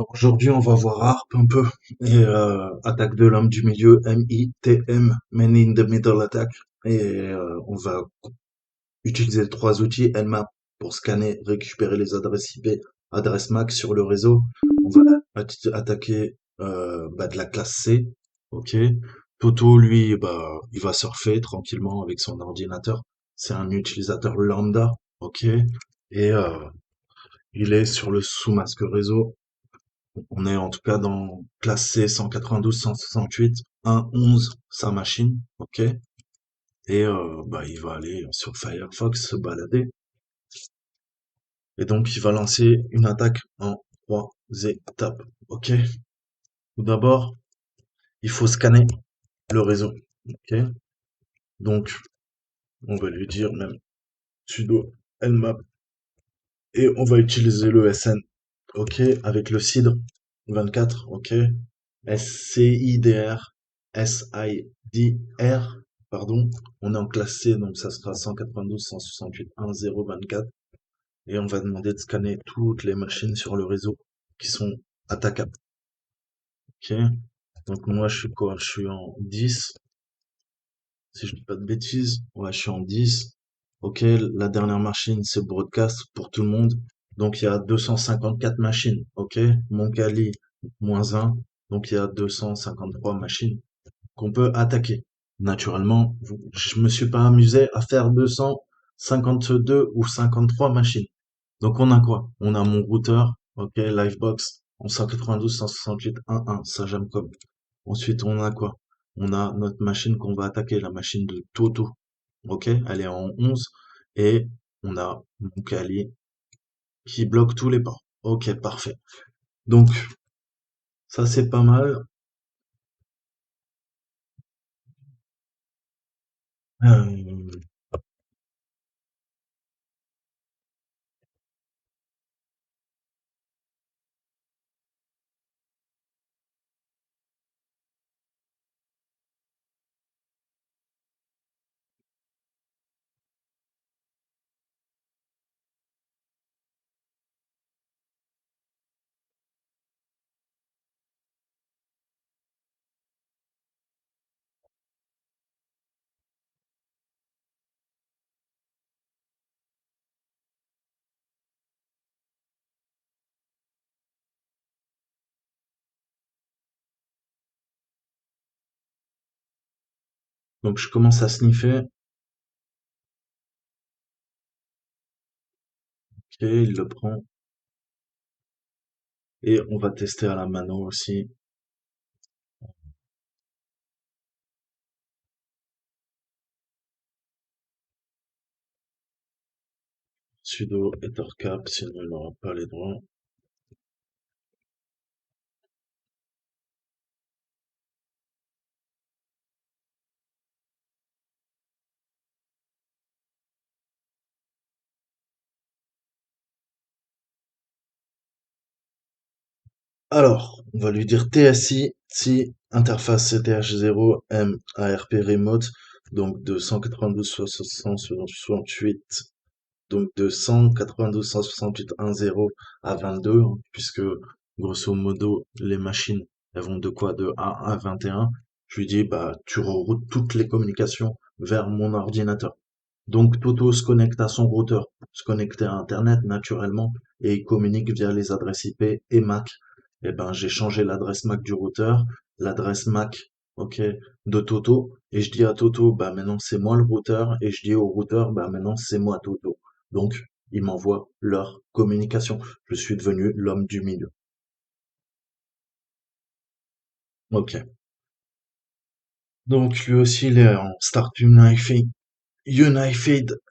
Aujourd'hui, on va voir ARP un peu et attaque de l'homme du milieu, MITM, Man in the Middle Attack. Et on va utiliser trois outils, Nmap pour scanner, récupérer les adresses IP, adresses MAC sur le réseau. On va attaquer de la classe C, ok. Toto, lui, il va surfer tranquillement avec son ordinateur. C'est un utilisateur lambda, ok. Et il est sur le sous-masque réseau. On est en tout cas dans classe C 192, 168, 1.11, sa machine, ok? Et il va aller sur Firefox se balader. Et donc il va lancer une attaque en trois étapes, ok? Tout d'abord, il faut scanner le réseau, ok? Donc on va lui dire même sudo nmap et on va utiliser le SN, ok? Avec le CIDR 24, ok? SCIDR, SIDR, pardon. On est en classe C, donc ça sera 192.168.1.0.24. Et on va demander de scanner toutes les machines sur le réseau qui sont attaquables. Ok. Donc moi, je suis quoi? Je suis en 10. Si je dis pas de bêtises. Ouais, je suis en 10. Ok. La dernière machine, c'est broadcast pour tout le monde. Donc il y a 254 machines. Ok. Mon Kali, -1. Donc il y a 253 machines qu'on peut attaquer. Naturellement, je me suis pas amusé à faire 252 ou 53 machines. Donc on a quoi? On a mon routeur, ok, Livebox, en 192.168.1.1, ça j'aime comme. Ensuite on a quoi? On a notre machine qu'on va attaquer, la machine de Toto, ok, elle est en 11, et on a mon Kali qui bloque tous les ports. Ok, parfait. Donc ça c'est pas mal. Euh, donc je commence à sniffer, ok, il le prend, et on va tester à la mano aussi. Sudo ettercap, sinon il n'aura pas les droits. Alors, on va lui dire TSI, si interface CTH0 M ARP remote, donc de 192.168, donc de 192.168.1.0 à 22, hein, puisque grosso modo les machines elles vont de quoi? De 1 à 21. Je lui dis bah tu reroutes toutes les communications vers mon ordinateur. Donc Toto se connecte à son routeur, se connecter à Internet naturellement, et il communique via les adresses IP et MAC. Eh ben, j'ai changé l'adresse MAC du routeur, l'adresse MAC, ok, de Toto, et je dis à Toto, bah maintenant c'est moi le routeur, et je dis au routeur, bah maintenant c'est moi Toto. Donc, ils m'envoient leur communication. Je suis devenu l'homme du milieu. Ok. Donc, lui aussi, il est en Start Unified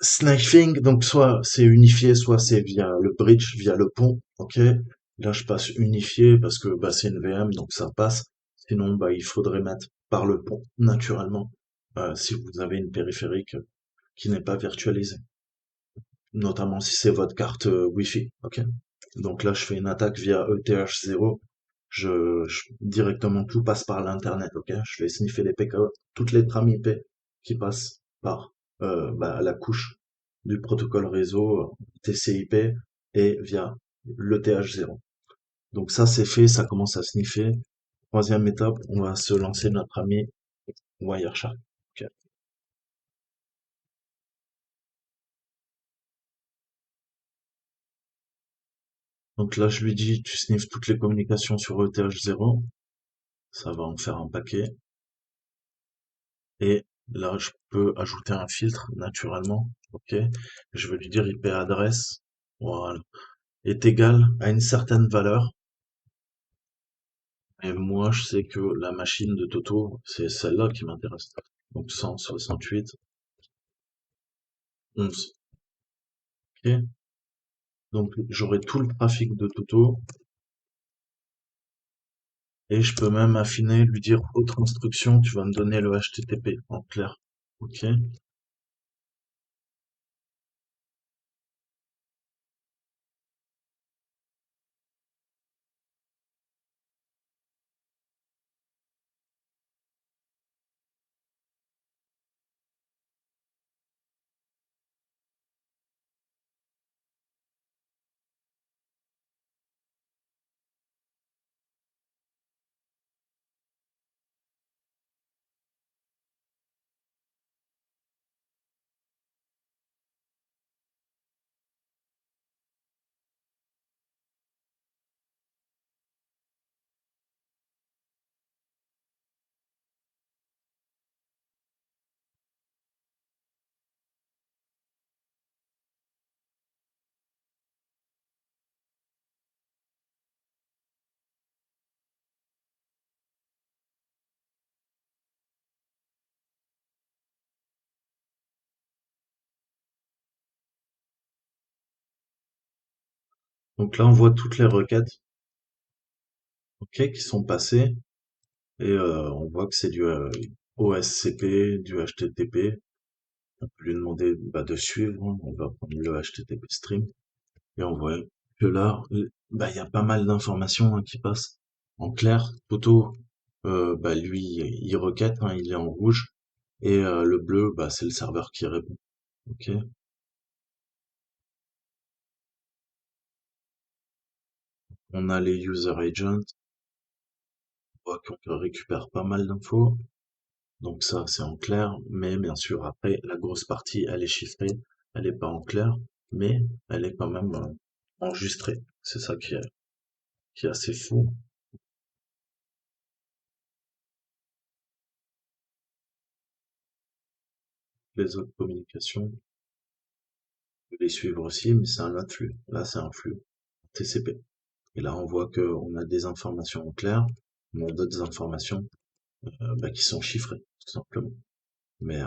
Sniping, donc soit c'est unifié, soit c'est via le bridge, via le pont, ok. Là, je passe unifié parce que bah, c'est une VM, donc ça passe. Sinon, bah, il faudrait mettre par le pont, naturellement, si vous avez une périphérique qui n'est pas virtualisée, notamment si c'est votre carte Wi-Fi, ok. Donc là, je fais une attaque via ETH0. Directement, tout passe par l'internet, ok. Je vais sniffer les PK, toutes les trames IP qui passent par la couche du protocole réseau TCP et via l'ETH0. Donc ça, c'est fait, ça commence à sniffer. Troisième étape, on va se lancer notre ami Wireshark. Ok. Donc là, je lui dis, tu sniffes toutes les communications sur ETH0. Ça va en faire un paquet. Et là, je peux ajouter un filtre naturellement. Ok. Je vais lui dire IP adresse. Voilà. Est égal à une certaine valeur. Et moi, je sais que la machine de Toto, c'est celle-là qui m'intéresse. Donc 168, 11. Ok. Donc j'aurai tout le trafic de Toto. Et je peux même affiner, lui dire autre instruction, tu vas me donner le HTTP en clair. Ok. Donc là, on voit toutes les requêtes, ok, qui sont passées. Et on voit que c'est du OSCP, du HTTP. On peut lui demander bah, de suivre, hein. On va prendre le HTTP stream. Et on voit que là, bah, il y a pas mal d'informations hein, qui passent. En clair, Toto, bah, lui, il requête, hein, il est en rouge. Et le bleu, bah, c'est le serveur qui répond. Ok. On a les user agents, on voit qu'on récupère pas mal d'infos. Donc ça, c'est en clair. Mais bien sûr, après, la grosse partie, elle est chiffrée. Elle est pas en clair, mais elle est quand même enregistrée. C'est ça qui est assez fou. Les autres communications, on peut les suivre aussi, mais c'est un autre flux. Là, c'est un flux TCP. Et là, on voit qu'on a des informations en clair, on a d'autres informations bah, qui sont chiffrées, tout simplement. Mais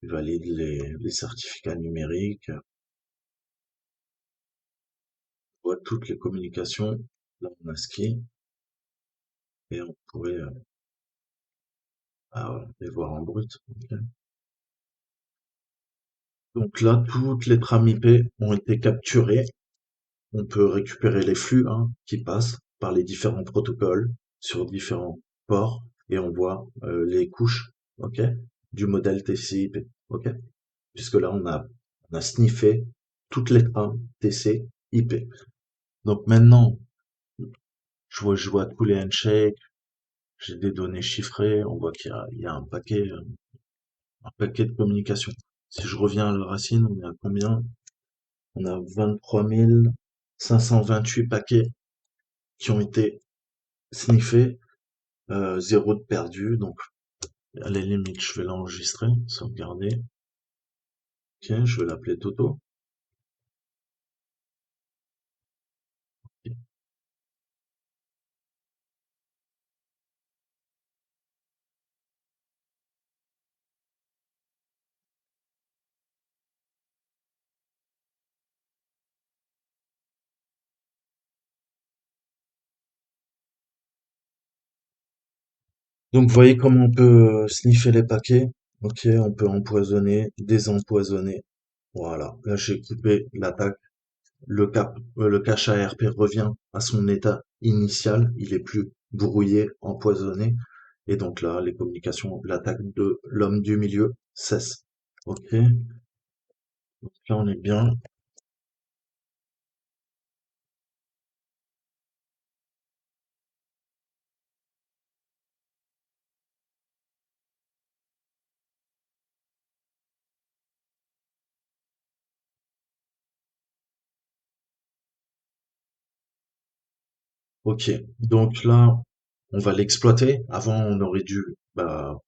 ils valident les certificats numériques, on voit toutes les communications. Là, on a ski, et on pourrait les voir en brut. Ok. Donc là, toutes les trames IP ont été capturées. On peut récupérer les flux hein, qui passent par les différents protocoles sur différents ports et on voit les couches, ok, du modèle TCP, ok, puisque là on a sniffé toutes les trames TCP. Donc maintenant, je vois tous les handshakes, j'ai des données chiffrées, on voit il y a un paquet de communication. Si je reviens à la racine, on est à combien? On a 23 528 paquets qui ont été sniffés, zéro de perdu, donc à la limite je vais l'enregistrer, sauvegarder. Ok, je vais l'appeler Toto. Donc vous voyez comment on peut sniffer les paquets. Ok, on peut empoisonner, désempoisonner. Voilà, là j'ai coupé l'attaque. Le cache ARP revient à son état initial. Il est plus brouillé, empoisonné. Et donc là, les communications, l'attaque de l'homme du milieu cesse. Ok, donc là on est bien. Ok, donc là, on va l'exploiter. Avant, on aurait dû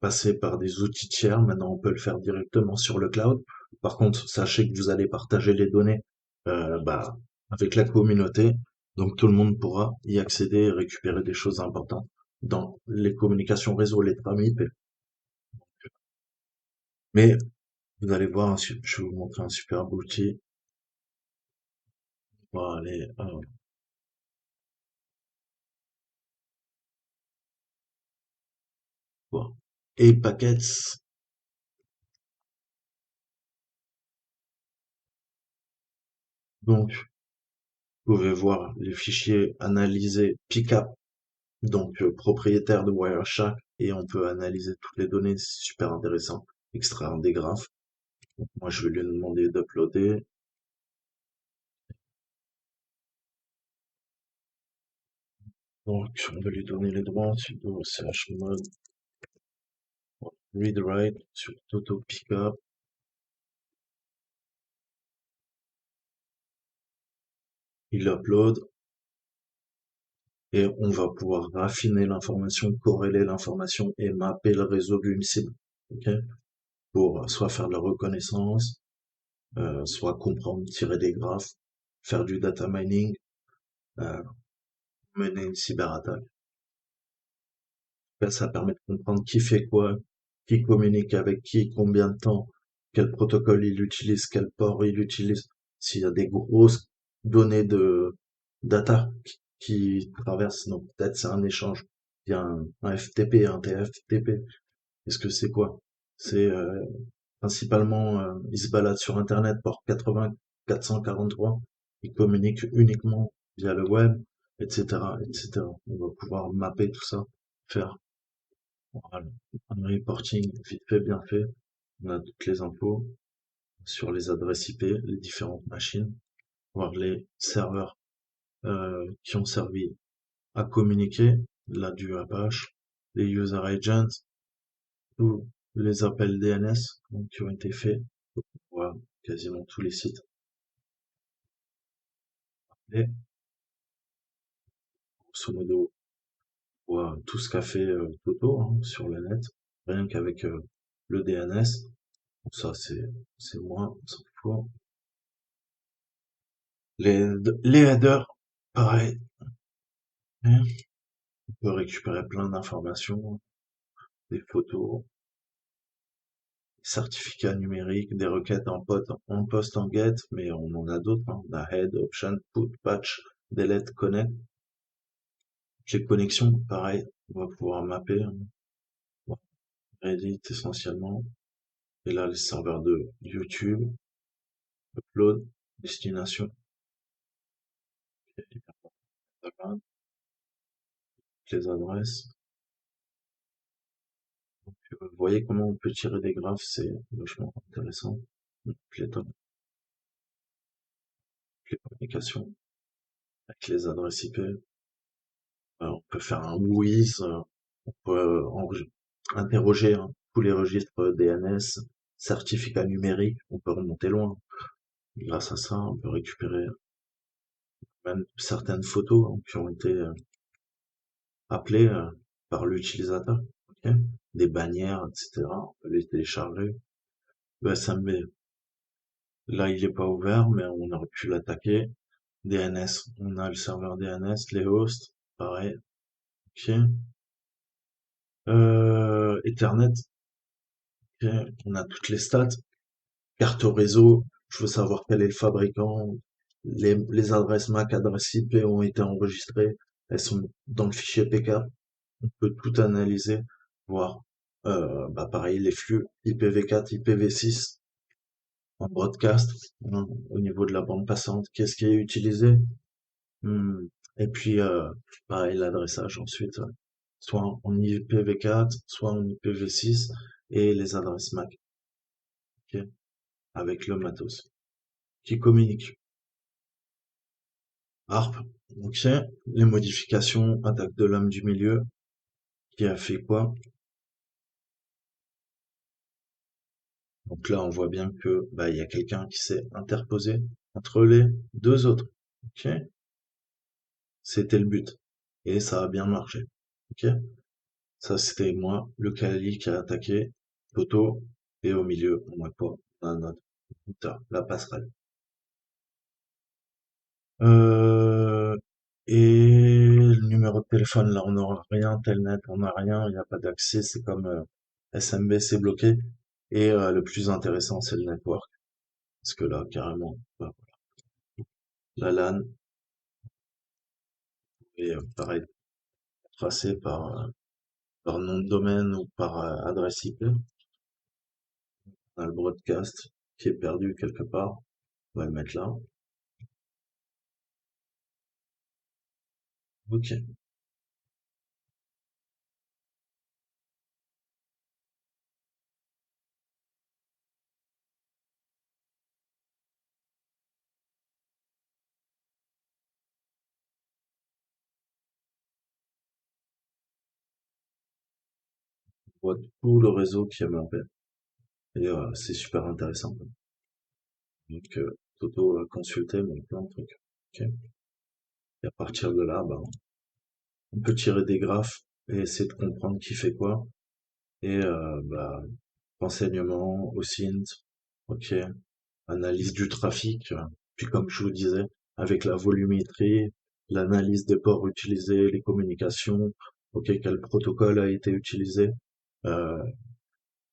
passer par des outils tiers. Maintenant, on peut le faire directement sur le cloud. Par contre, sachez que vous allez partager les données avec la communauté. Donc, tout le monde pourra y accéder et récupérer des choses importantes dans les communications réseau, les tramip. Mais vous allez voir, je vais vous montrer un super outil. On va aller voir. Et packets. Donc, vous pouvez voir les fichiers analysés pickup, donc propriétaire de Wireshark, et on peut analyser toutes les données, c'est super intéressant. Extraire des graphes. Donc, moi, je vais lui demander d'uploader. Donc, on va lui donner les droits, sudo chmod read write sur Toto Pickup. Il upload et on va pouvoir raffiner l'information, corréler l'information et mapper le réseau d'une cible. Ok, pour soit faire de la reconnaissance, soit comprendre, tirer des graphes, faire du data mining, euh, mener une cyberattaque. Ça permet de comprendre qui fait quoi, qui communique avec qui, combien de temps, quel protocole il utilise, quel port il utilise, s'il y a des grosses données de data qui traversent. Donc peut-être c'est un échange. Il y a un FTP, un TFTP. Qu'est-ce que c'est quoi? C'est principalement, ils se baladent sur Internet, port 80, 443. Ils communiquent uniquement via le web, etc., etc. On va pouvoir mapper tout ça, faire voilà, un reporting vite fait, bien fait. On a toutes les infos sur les adresses IP, les différentes machines, voir les serveurs qui ont servi à communiquer, là du Apache, les user agents, tous les appels DNS donc, qui ont été faits. Voilà, quasiment tous les sites. Et grosso modo, on voit tout ce qu'a fait Toto sur le net, rien qu'avec le DNS. Bon, ça, c'est moi, on s'en fout. Les headers, pareil, hein, on peut récupérer plein d'informations, des photos, des certificats numériques, des requêtes en post, en get, mais on en a d'autres, hein. On a head, option, put, patch, delete, connect. Les connexions, pareil, on va pouvoir mapper, hein. Bon, Reddit essentiellement. Et là, les serveurs de YouTube, upload, destination, les adresses. Vous voyez comment on peut tirer des graphes, c'est vachement intéressant. Les, les communications avec les adresses IP. On peut faire un WHOIS, on peut interroger hein, tous les registres DNS, certificats numériques, on peut remonter loin. Grâce à ça, on peut récupérer même certaines photos hein, qui ont été appelées par l'utilisateur. Ok, des bannières, etc. On peut les télécharger. Le SMB, là, il est pas ouvert, mais on aurait pu l'attaquer. DNS, on a le serveur DNS, les hosts, pareil. Ok. Ethernet, ok. On a toutes les stats. Carte réseau, je veux savoir quel est le fabricant. Les adresses MAC, adresses IP ont été enregistrées. Elles sont dans le fichier PK. On peut tout analyser, voir, pareil, les flux IPv4, IPv6 en broadcast, hein, au niveau de la bande passante. Qu'est-ce qui est utilisé? Hmm. Et puis, pareil, l'adressage ensuite, soit en IPv4, soit en IPv6, et les adresses MAC, ok, avec le matos, qui communique. ARP, ok, les modifications, attaque de l'homme du milieu, qui a fait quoi? Donc là, on voit bien que il y a quelqu'un qui s'est interposé entre les deux autres, ok, c'était le but. et ça a bien marché. Ok? Ça, c'était moi, le Kali qui a attaqué Toto, et au milieu, on a quoi? On a notre routeur, la passerelle. Euh, et le numéro de téléphone, là, on n'aura rien, Telnet, on n'a rien, il n'y a pas d'accès, c'est comme SMB, c'est bloqué. Et le plus intéressant, c'est le network, parce que là, carrément, bah, la LAN est pareil, tracée par nom de domaine ou par adresse IP. On a le broadcast qui est perdu quelque part, on va le mettre là. Ok, on voit tout le réseau qui est mappé, et c'est super intéressant. Donc, Toto consulter, mais plein de trucs. Ok. Et à partir de là, ben, on peut tirer des graphes et essayer de comprendre qui fait quoi. Et bah, renseignement, OSINT, ok, analyse du trafic. Puis comme je vous disais, avec la volumétrie, l'analyse des ports utilisés, les communications, ok, quel protocole a été utilisé, euh,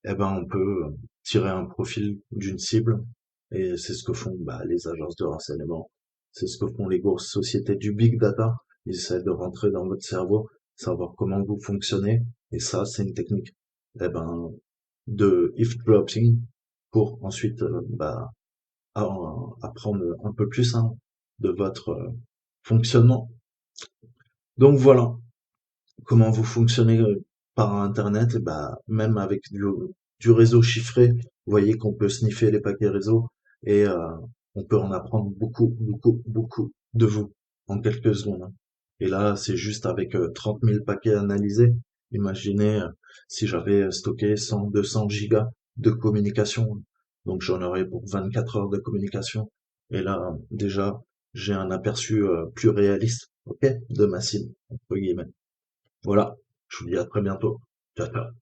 eh ben on peut tirer un profil d'une cible. Et c'est ce que font bah, les agences de renseignement. C'est ce que font les grosses sociétés du big data. Ils essaient de rentrer dans votre cerveau, savoir comment vous fonctionnez. Et ça, c'est une technique eh ben, de eavesdropping pour ensuite bah, apprendre un peu plus hein, de votre fonctionnement. Donc voilà comment vous fonctionnez par Internet. Et bah, même avec du réseau chiffré, vous voyez qu'on peut sniffer les paquets réseau et on peut en apprendre beaucoup, beaucoup, beaucoup de vous en quelques secondes, hein. Et là, c'est juste avec 30 000 paquets analysés. Imaginez si j'avais stocké 100, 200 gigas de communication. Donc j'en aurais pour 24 heures de communication. Et là, déjà, j'ai un aperçu plus réaliste, ok, de ma cible, entre guillemets. Voilà, je vous dis à très bientôt. Ciao, ciao.